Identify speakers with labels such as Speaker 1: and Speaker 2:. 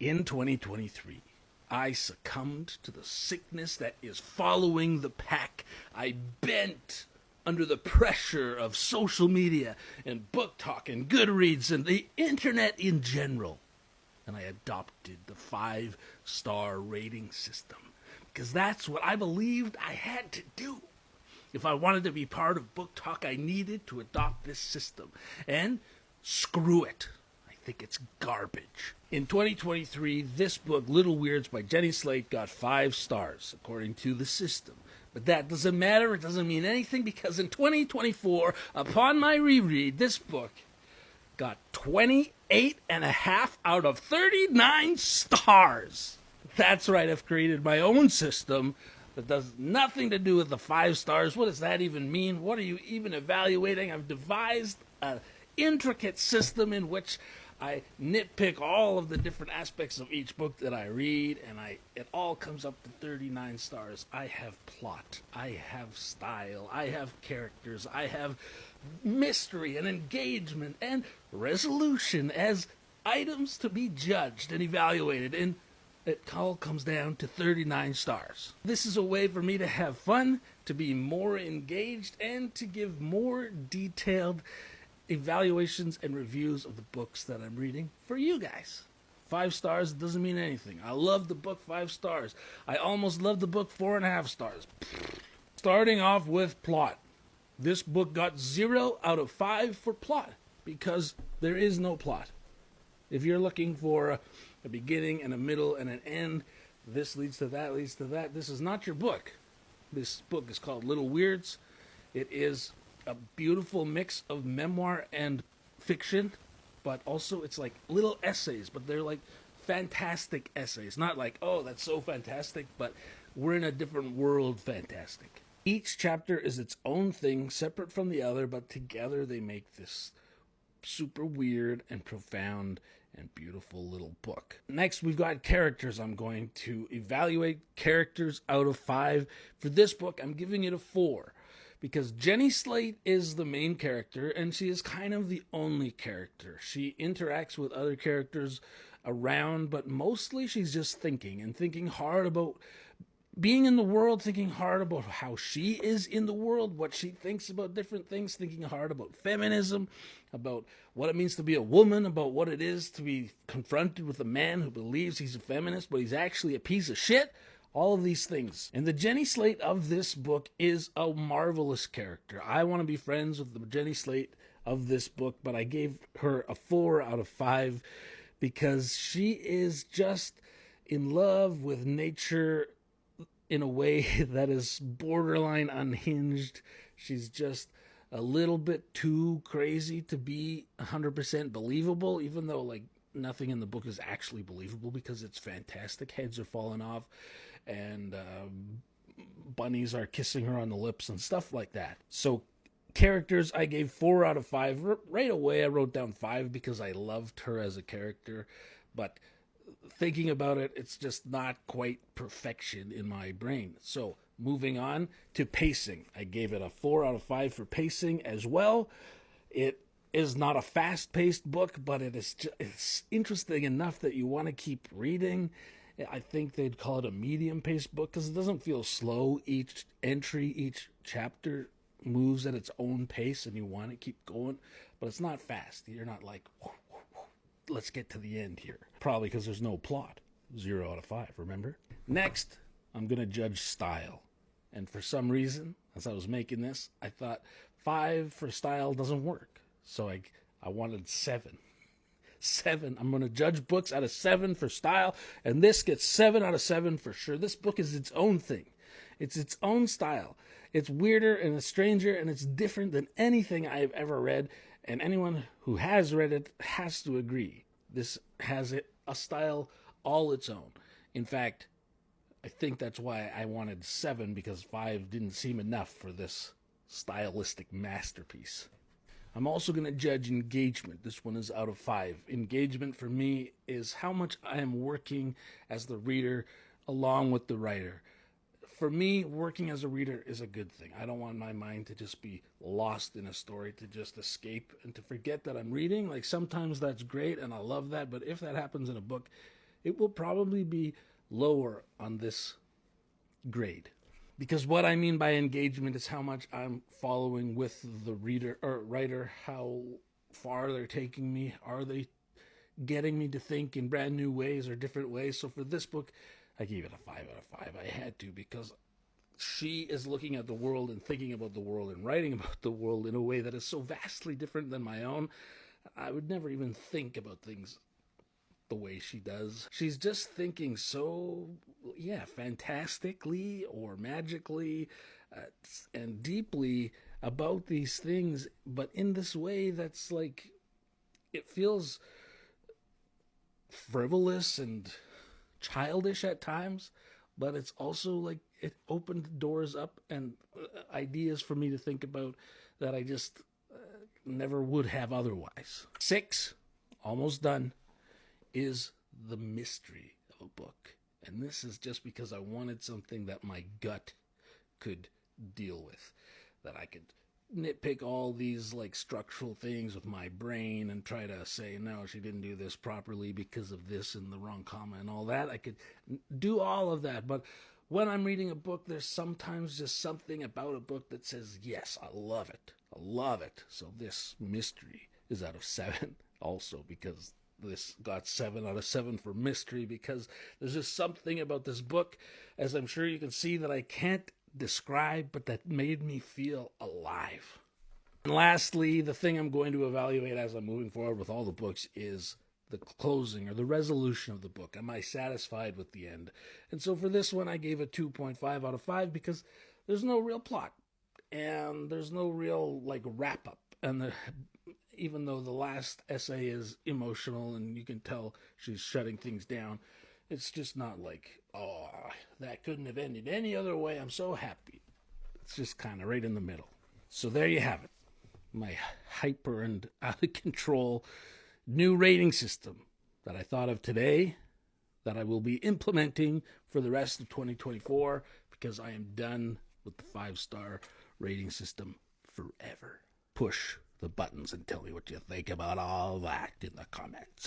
Speaker 1: In 2023, I succumbed to the sickness that is following the pack. I bent under the pressure of social media and book talk and Goodreads and the internet in general. And I adopted the 5-star rating system because that's what I believed I had to do. If I wanted to be part of Book Talk, I needed to adopt this system. And screw it. I think it's garbage. In 2023, this book, Little Weirds by Jenny Slate, got 5 stars, according to the system. But that doesn't matter. It doesn't mean anything because in 2024, upon my reread, this book got 28.5 out of 39 stars. That's right. I've created my own system that does nothing to do with the 5 stars. What does that even mean? What are you even evaluating? I've devised an intricate system in which I nitpick all of the different aspects of each book that I read, and it all comes up to 39 stars. I have plot, I have style, I have characters, I have mystery and engagement and resolution as items to be judged and evaluated, and it all comes down to 39 stars. This is a way for me to have fun, to be more engaged, and to give more detailed evaluations and reviews of the books that I'm reading for you guys. 5 stars doesn't mean anything. I love the book 5 stars. I almost love the book 4.5 stars. Starting off with plot. This book got 0 out of 5 for plot because there is no plot. If you're looking for a beginning and a middle and an end, this leads to that, leads to that, this is not your book. This book is called Little Weirds. It is a beautiful mix of memoir and fiction, but also it's like little essays, but they're like fantastic essays. Not like, oh, that's so fantastic, but we're in a different world fantastic. Each chapter is its own thing, separate from the other, but together they make this super weird and profound and beautiful little book. Next, we've got characters. I'm going to evaluate characters out of 5. For this book, I'm giving it a 4. Because Jenny Slate is the main character, and she is kind of the only character. She interacts with other characters around, but mostly she's just thinking hard about being in the world, thinking hard about how she is in the world, what she thinks about different things, thinking hard about feminism, about what it means to be a woman, about what it is to be confronted with a man who believes he's a feminist, but he's actually a piece of shit. All of these things. And the Jenny Slate of this book is a marvelous character. I want to be friends with the Jenny Slate of this book, but I gave her a 4 out of 5 because she is just in love with nature in a way that is borderline unhinged. She's just a little bit too crazy to be 100% believable, even though like nothing in the book is actually believable because it's fantastic. Heads are falling off and bunnies are kissing her on the lips and stuff like that. So characters, I gave 4 out of 5. Right away I wrote down 5 because I loved her as a character, but thinking about it, it's just not quite perfection in my brain. So moving on to pacing, I gave it a 4 out of 5 for pacing as well. It is not a fast-paced book, but it's interesting enough that you want to keep reading. I think they'd call it a medium-paced book because it doesn't feel slow. Each entry, each chapter moves at its own pace, and you want to keep going, but it's not fast. You're not like, let's get to the end here. Probably because there's no plot. 0 out of 5, remember? Next, I'm going to judge style. And for some reason, as I was making this, I thought 5 for style doesn't work. So I wanted 7. 7. I'm going to judge books out of 7 for style, and this gets 7 out of 7 for sure. This book is its own thing. It's its own style. It's weirder and it's stranger, and it's different than anything I've ever read, and anyone who has read it has to agree. This has a style all its own. In fact, I think that's why I wanted 7, because 5 didn't seem enough for this stylistic masterpiece. I'm also going to judge engagement. This one is out of 5. Engagement for me is how much I am working as the reader along with the writer. For me, working as a reader is a good thing. I don't want my mind to just be lost in a story, to just escape and to forget that I'm reading. Like sometimes that's great and I love that, but if that happens in a book, it will probably be lower on this grade. Because what I mean by engagement is how much I'm following with the reader or writer, how far they're taking me. Are they getting me to think in brand new ways or different ways? So for this book, I gave it a 5 out of 5. I had to, because she is looking at the world and thinking about the world and writing about the world in a way that is so vastly different than my own. I would never even think about things the way she does. She's just thinking so, fantastically or magically and deeply about these things, but in this way that's like, it feels frivolous and childish at times, but it's also like it opened doors up and ideas for me to think about that I just never would have otherwise. 6, almost done, is the mystery of a book. And this is just because I wanted something that my gut could deal with, that I could nitpick all these like structural things with my brain and try to say, no, she didn't do this properly because of this and the wrong comma and all that. I could do all of that, but when I'm reading a book, there's sometimes just something about a book that says, yes, I love it. I love it. So this mystery is out of 7 also, because this got 7 out of 7 for mystery, because there's just something about this book, as I'm sure you can see, that I can't describe, but that made me feel alive. And lastly, the thing I'm going to evaluate as I'm moving forward with all the books is the closing or the resolution of the book. Am I satisfied with the end? And so for this one, I gave it 2.5 out of 5 because there's no real plot and there's no real like wrap up. And even though the last essay is emotional and you can tell she's shutting things down, it's just not like, oh, that couldn't have ended any other way. I'm so happy. It's just kind of right in the middle. So there you have it. My hyper and out of control new rating system that I thought of today, that I will be implementing for the rest of 2024, because I am done with the 5-star rating system forever. Push the buttons and tell me what you think about all that in the comments.